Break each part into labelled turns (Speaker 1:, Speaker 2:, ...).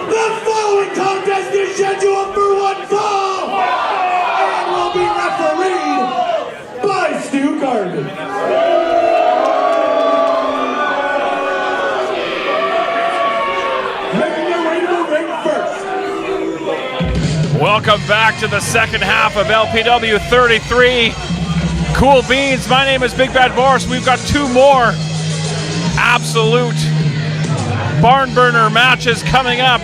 Speaker 1: The following contest is scheduled for one fall and will be refereed by Stu Garvin. Making their way to the ring first.
Speaker 2: Welcome back to the second half of LPW 33. Cool beans, my name is Big Bad Boris. We've got two more absolute barn burner matches coming up,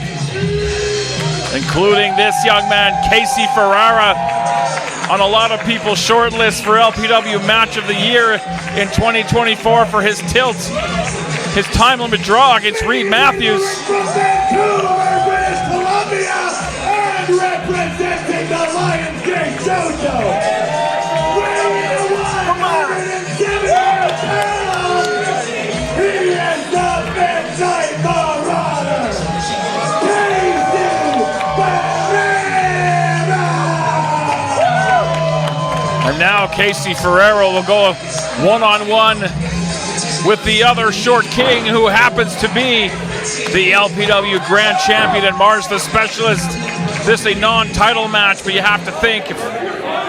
Speaker 2: including this young man, Casey Ferreira, on a lot of people's short list for LPW Match of the Year in 2024 for his tilt, his time limit draw against Reed Matthews.
Speaker 1: From Vancouver, British Columbia, and representing the Lionsgate Dojo, weighing in 170 pounds, he is the Midnight Marauder, Casey Ferreira!
Speaker 2: And now Casey Ferreira will go one-on-one with the other short king, who happens to be the LPW Grand Champion and Marz the Specialist. This is a non-title match, but you have to think if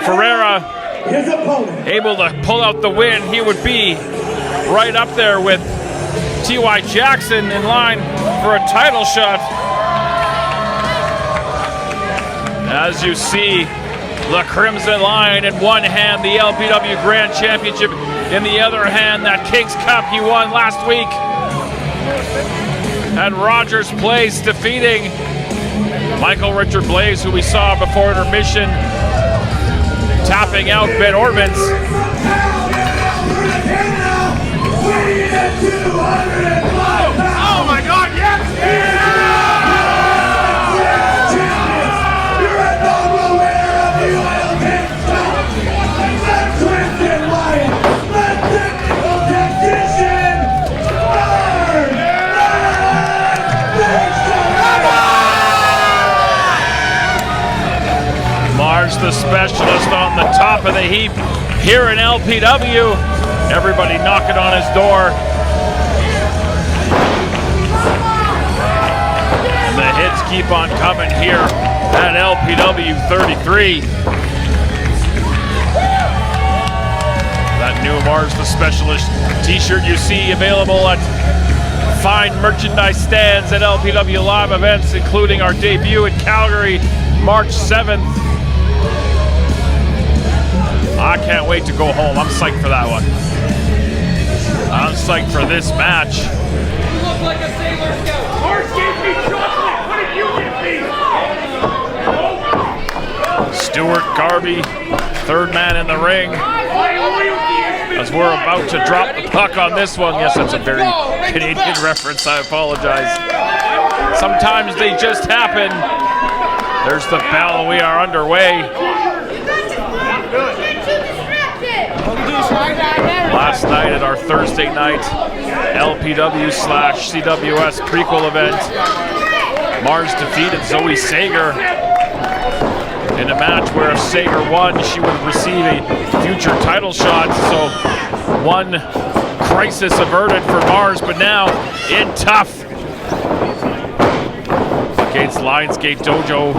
Speaker 2: Ferreira
Speaker 1: His opponent,
Speaker 2: able to pull out the win, he would be right up there with T.Y. Jackson in line for a title shot. As you see, the Crimson Lion in one hand, the LPW Grand Championship in the other hand, that King's Cup he won last week at Rogers Place, defeating Michael Richard Blaze, who we saw before intermission, tapping out Ben Ortmans.
Speaker 1: Oh my God, yes! You're a noble winner of the Oil Kings Cup. The Crimson Lion, the technical technician,
Speaker 2: Marz the Specialist on the top of the heap here in LPW. Everybody knocking on his door. And the hits keep on coming here at LPW 33. That new Marz the Specialist t-shirt you see available at fine merchandise stands at LPW live events, including our debut in Calgary, March 7th. I can't wait to go home. I'm psyched for that one. I'm psyched for this match.
Speaker 3: You look like a Sailor Scout. Marz gave me chocolate. What did you give me?
Speaker 2: Stuart Garvey, third man in the ring. As we're about to drop the puck on this one. Yes, that's a very Canadian reference. I apologize. Sometimes they just happen. There's the bell. We are underway. Last night at our Thursday night LPW/CWS prequel event, Marz defeated Zoe Sager in a match where if Sager won, she would receive a future title shot. So one crisis averted for Marz, but now in tough against Lionsgate Dojo,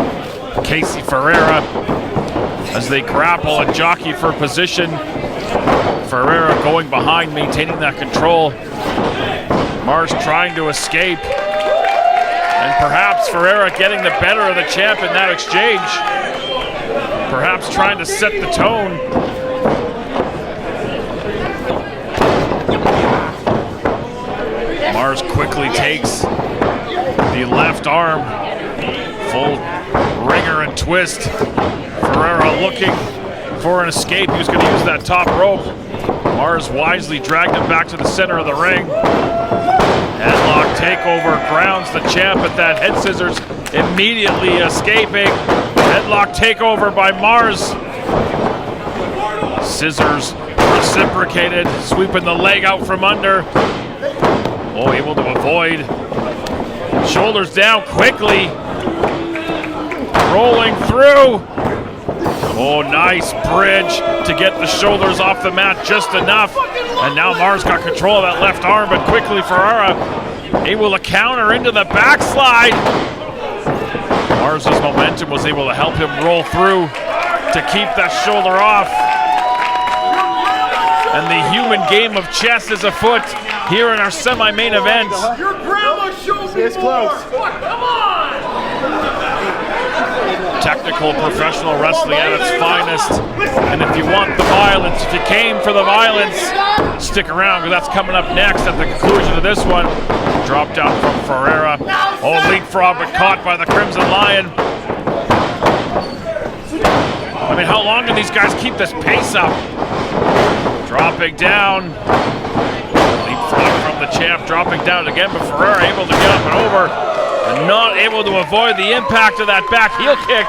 Speaker 2: Casey Ferreira, as they grapple and jockey for position. Ferreira going behind, maintaining that control. Marz trying to escape. And perhaps Ferreira getting the better of the champ in that exchange. Perhaps trying to set the tone. Marz quickly takes the left arm. Full ringer and twist. Ferreira looking for an escape. He was going to use that top rope. Marz wisely dragged him back to the center of the ring. Headlock takeover, grounds the champ at that head scissors, immediately escaping. Headlock takeover by Marz. Scissors reciprocated, sweeping the leg out from under. Oh, able to avoid. Shoulders down quickly. Rolling through. Oh, nice bridge to get the shoulders off the mat just enough. And now Marz got control of that left arm, but quickly Ferreira able to counter into the backslide. Marz's momentum was able to help him roll through to keep that shoulder off. And the human game of chess is afoot here in our semi-main event.
Speaker 3: Your grandma showed me
Speaker 4: It's close.
Speaker 3: Come on!
Speaker 2: Technical professional wrestling at its finest. And if you want the violence, if you came for the violence, stick around because that's coming up next at the conclusion of this one. Drop down from Ferreira. Oh, leapfrog, but caught by the Crimson Lion. I mean, how long can these guys keep this pace up? Dropping down. Leapfrog from the champ, dropping down again, but Ferreira able to get up and over and not able to avoid the impact of that back heel kick.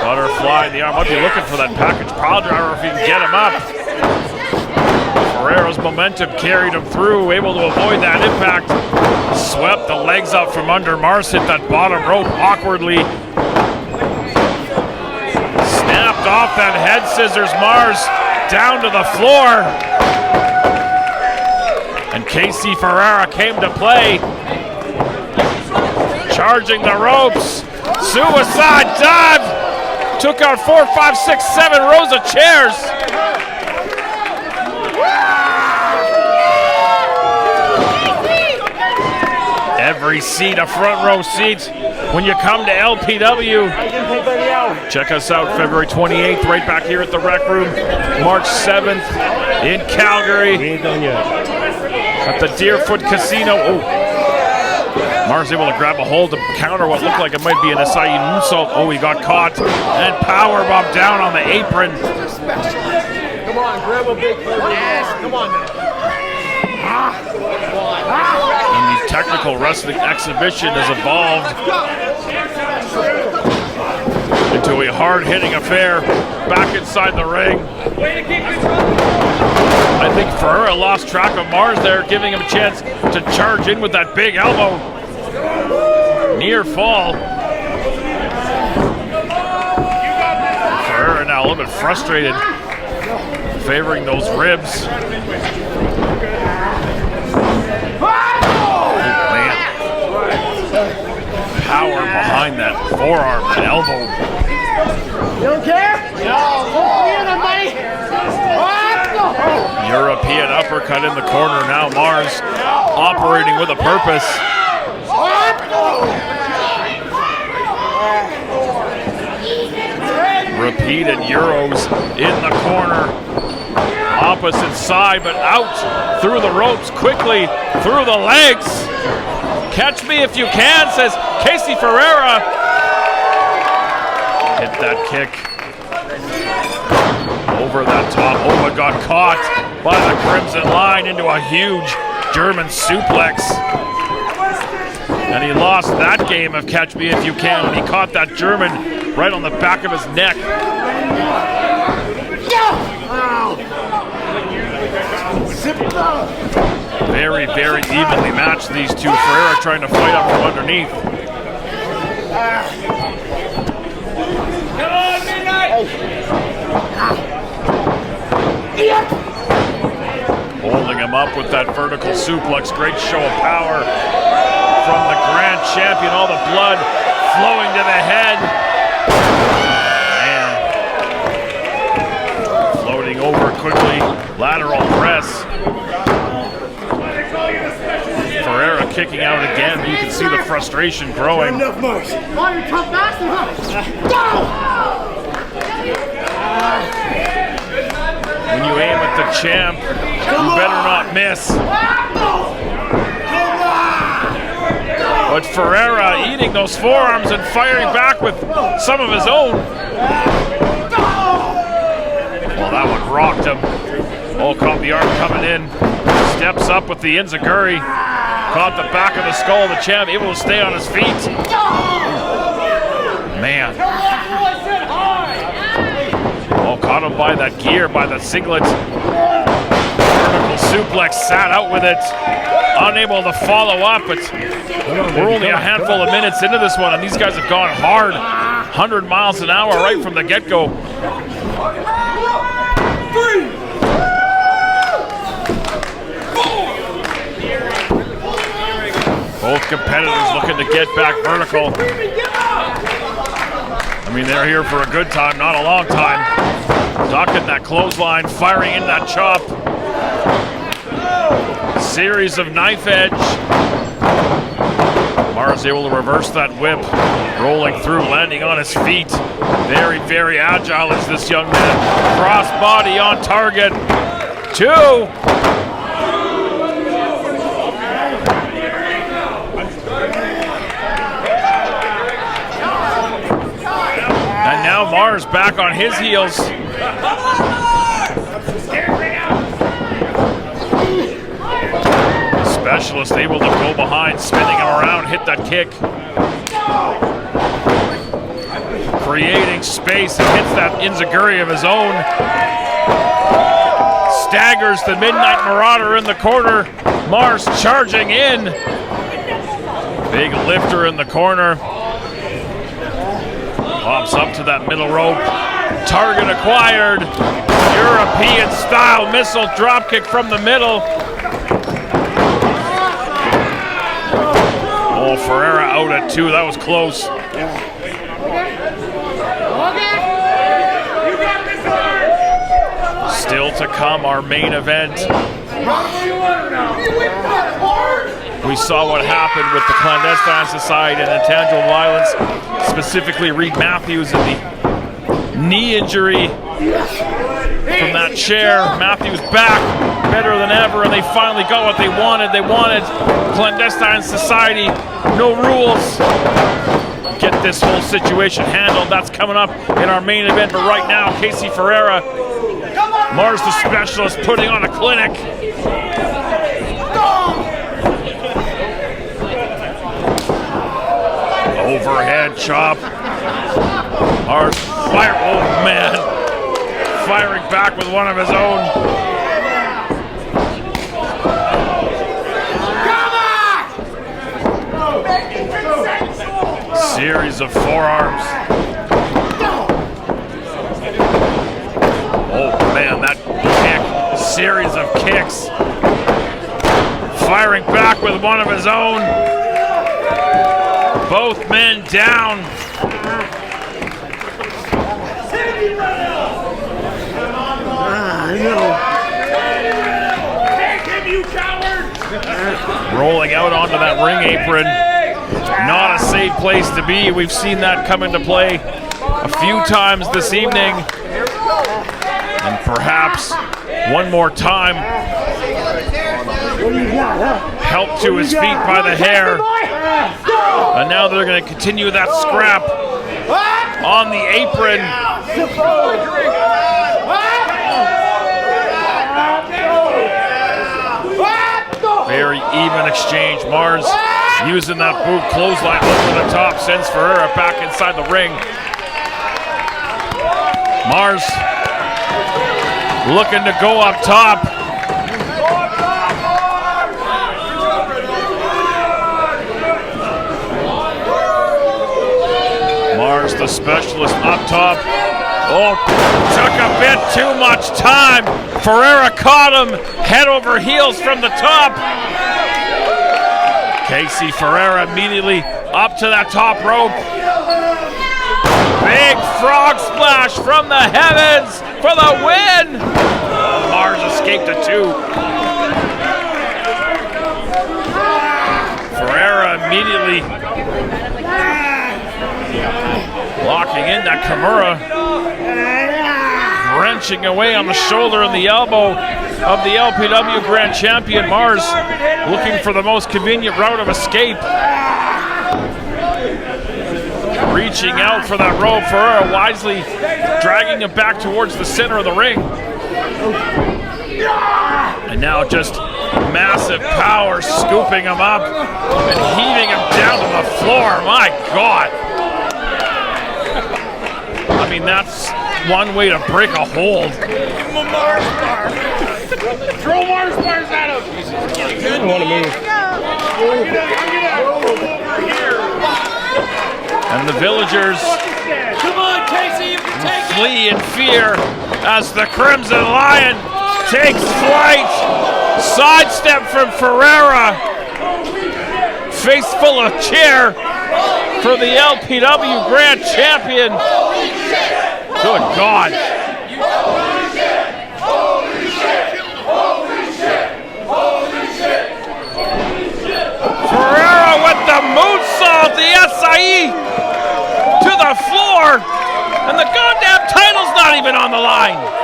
Speaker 2: Butterfly in the arm. Might be looking for that package pile driver if he can get him up. Ferreira's momentum carried him through, able to avoid that impact. Swept the legs up from under. Marz hit that bottom rope awkwardly. Snapped off that head scissors. Marz down to the floor. And Casey Ferreira came to play. Charging the ropes. Suicide dive. Took out 4, 5, 6, 7 rows of chairs. Every seat a front row seat when you come to LPW. Check us out February 28th, right back here at the Rec Room. March 7th in Calgary.
Speaker 4: We ain't done yet.
Speaker 2: At the Deerfoot Casino. Oh, Marz able to grab a hold to counter what looked like it might be an Asai moonsault. Oh, he got caught and powerbomb down on the apron.
Speaker 3: Come on, grab a big yes, come on, man.
Speaker 2: And the technical wrestling exhibition has evolved into a hard-hitting affair back inside the ring. I think Ferreira lost track of Marz there, giving him a chance to charge in with that big elbow. Near fall. Ferreira now a little bit frustrated, favoring those ribs. Power behind that forearm and elbow.
Speaker 4: You don't care? No.
Speaker 2: European uppercut in the corner now. Marz operating with a purpose. Repeated Euros in the corner. Opposite side, but out through the ropes quickly, through the legs. Catch me if you can, says Casey Ferreira. Hit that kick over that top. Oh, but got caught by the Crimson Line into a huge German suplex. And he lost that game of Catch Me If You Can when he caught that German right on the back of his neck. Very, very evenly matched, these two. Ferreira trying to fight up from underneath.
Speaker 3: Come on, Midnight!
Speaker 2: Holding him up with that vertical suplex. Great show of power from the Grand Champion. All the blood flowing to the head. Man. Floating over quickly. Lateral press. Ferreira kicking out again. You can see the frustration growing.
Speaker 4: Enough, Marz.
Speaker 5: Oh, you're tough bastard, huh?
Speaker 2: When you aim at the champ, you better not miss. But Ferreira eating those forearms and firing back with some of his own. Well, that one rocked him. Oh, caught the arm coming in. Steps up with the enziguri. Caught the back of the skull of the champ, able to stay on his feet. Man. Oh, caught him by that gear, by the singlet. Vertical suplex, sat out with it. Unable to follow up, but we're only a handful of minutes into this one, and these guys have gone hard. 100 miles an hour right from the get-go. competitors looking to get back vertical. I mean, they're here for a good time, not a long time. Ducking that clothesline, firing in that chop. Series of knife edge. Marz able to reverse that whip, rolling through, landing on his feet. Very, very agile is this young man. Cross body on target. 2. And now Marz back on his heels. Specialist able to go behind, spinning him around, hit that kick. Creating space and hits that enziguri of his own. Staggers the Midnight Marauder in the corner. Marz charging in. Big lifter in the corner. Pops up to that middle rope. Target acquired. European style missile dropkick from the middle. Oh, Ferreira out at 2. That was close. Still to come, our main event. We saw what happened with the Clandestine Society and Intangible Violence, specifically Reed Matthews and the knee injury from that chair. Matthews back better than ever, and they finally got what they wanted. They wanted Clandestine Society, no rules. Get this whole situation handled. That's coming up in our main event, but right now, Casey Ferreira, Marz the Specialist, putting on a clinic. Overhead chop. Marz fire. Oh man. Firing back with one of his own. Series of forearms. Oh man, that kick. Series of kicks. Firing back with one of his own. Both men down. Rolling out onto that ring apron. Not a safe place to be. We've seen that come into play a few times this evening. And perhaps one more time. Helped to his feet by the hair. And now they're going to continue that scrap on the apron. Very even exchange. Marz using that boot clothesline over the top, sends Ferreira back inside the ring. Marz looking to go up top. Marz the Specialist up top. Oh, took a bit too much time. Ferreira caught him head over heels from the top. Casey Ferreira immediately up to that top rope. Big frog splash from the heavens for the win. Marz escaped a 2. Ferreira immediately locking in that Kimura, wrenching away on the shoulder and the elbow of the LPW Grand Champion. Marz looking for the most convenient route of escape. Reaching out for that rope, Ferreira wisely dragging him back towards the center of the ring. And now just massive power scooping him up and heaving him down to the floor. My God. I mean, that's one way to break a hold.
Speaker 3: Marz bar. Throw Marz bars at him. I don't want to move.
Speaker 2: And the villagers
Speaker 3: Come on, Casey, you can take it.
Speaker 2: flee in fear as the Crimson Lion takes flight. Sidestep from Ferreira. face full of cheer for the LPW Grand Champion. Good God. Ferreira with the moonsault, the SIE to the floor, and the goddamn title's not even on the line.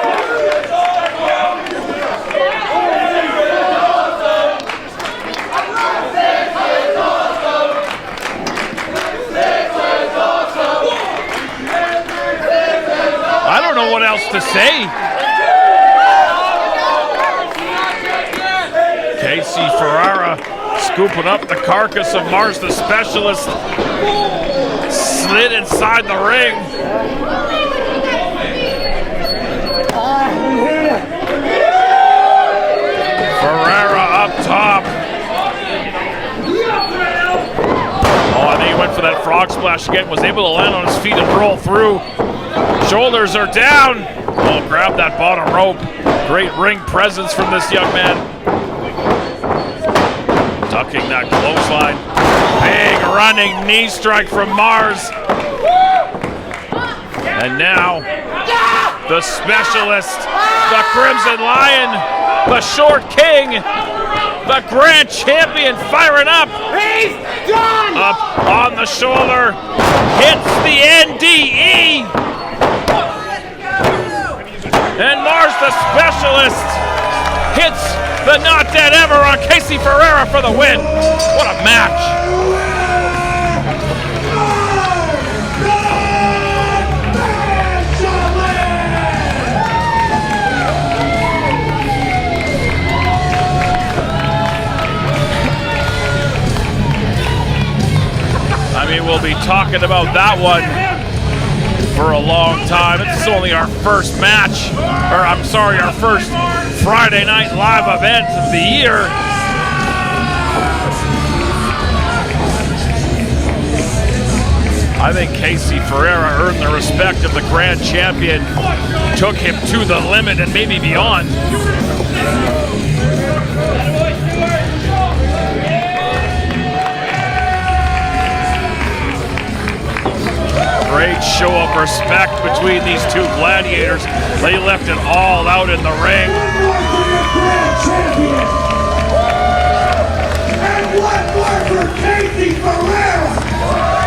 Speaker 2: I don't know what else to say. Casey Ferreira scooping up the carcass of Marz the Specialist. Slid inside the ring. Ferreira up top. Oh, and then he went for that frog splash again. Was able to land on his feet and roll through. Shoulders are down. Oh, grab that bottom rope. Great ring presence from this young man. Ducking that clothesline. Big running knee strike from Marz. And now, the Specialist, the Crimson Lion, the Short King, the Grand Champion firing up.
Speaker 4: He's done!
Speaker 2: Up on the shoulder. Hits the NDE. And Marz the Specialist hits the Not Dead Ever on Casey Ferreira for the win. What a match. I mean, we'll be talking about that one for a long time. This is only our first match, or I'm sorry, our first Friday Night Live event of the year. I think Casey Ferreira earned the respect of the Grand Champion, took him to the limit and maybe beyond. Great show of respect between these two gladiators. They left it all out in the ring.
Speaker 1: And one more for Casey Ferreira.